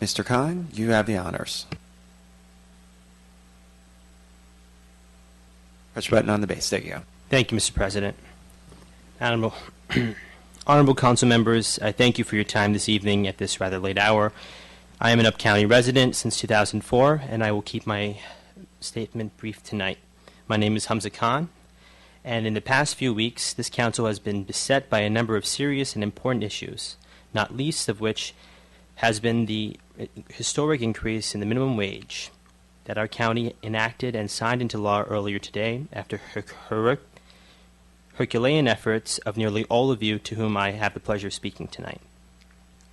Mr. Khan, you have the honors. Push button on the base. There you go. Thank you, Mr. President. Honorable, Honorable Council members, I thank you for your time this evening at this rather late hour. I am an Up County resident since 2004, and I will keep my statement brief tonight. My name is Hamza Khan, and in the past few weeks, this council has been beset by a number of serious and important issues, not least of which has been the historic increase in the minimum wage that our county enacted and signed into law earlier today after Herculean efforts of nearly all of you to whom I have the pleasure of speaking tonight.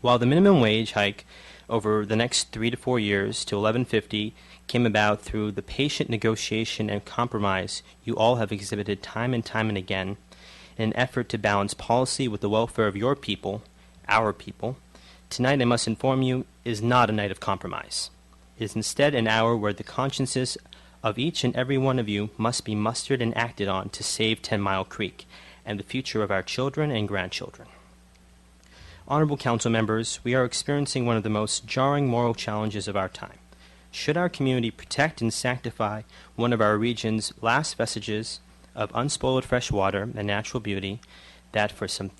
While the minimum wage hike over the next 3 to 4 years to $11.50 came about through the patient negotiation and compromise you all have exhibited time and time and again in an effort to balance policy with the welfare of your people, our people, tonight I must inform you is not a night of compromise. It is instead an hour where the consciences of each and every one of you must be mustered and acted on to save 10 Mile Creek and the future of our children and grandchildren. Honorable Council members, we are experiencing one of the most jarring moral challenges of our time. Should our community protect and sanctify one of our region's last vestiges of unspoiled fresh water and natural beauty that for some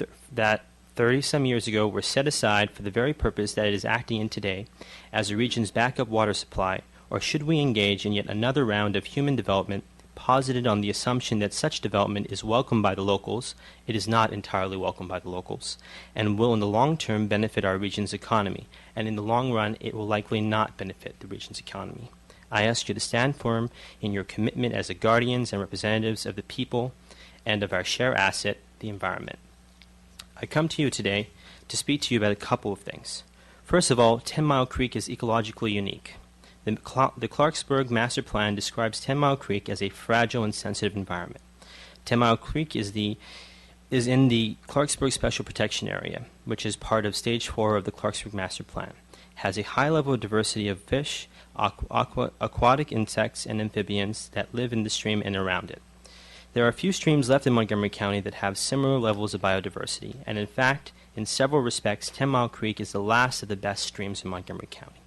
30-some years ago were set aside for the very purpose that it is acting in today as the region's backup water supply, or should we engage in yet another round of human development posited on the assumption that such development is welcomed by the locals? It is not entirely welcomed by the locals, and will in the long term benefit our region's economy, and in the long run it will likely not benefit the region's economy. I ask you to stand firm in your commitment as the guardians and representatives of the people and of our shared asset, the environment. I come to you today to speak to you about a couple of things. First of all, 10 Mile Creek is ecologically unique. The Clarksburg Master Plan describes 10 Mile Creek as a fragile and sensitive environment. 10 Mile Creek is in the Clarksburg Special Protection Area, which is part of Stage 4 of the Clarksburg Master Plan. It has a high level of diversity of fish, aquatic insects, and amphibians that live in the stream and around it. There are a few streams left in Montgomery County that have similar levels of biodiversity, and in fact, in several respects, 10 Mile Creek is the last of the best streams in Montgomery County.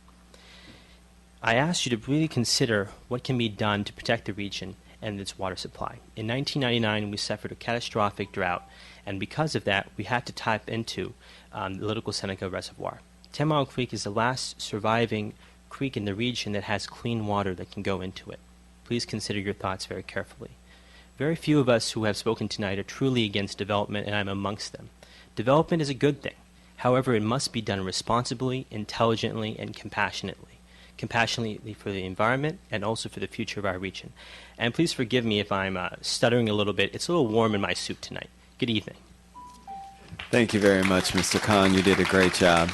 I ask you to really consider what can be done to protect the region and its water supply. In 1999, we suffered a catastrophic drought, and because of that, we had to tap into the Little Seneca Reservoir. 10 Mile Creek is the last surviving creek in the region that has clean water that can go into it. Please consider your thoughts very carefully. Very few of us who have spoken tonight are truly against development, and I'm amongst them. Development is a good thing. However, it must be done responsibly, intelligently, and compassionately for the environment and also for the future of our region. And please forgive me if I'm stuttering a little bit. It's a little warm in my suit tonight. Good evening. Thank you very much, Mr. Khan. You did a great job.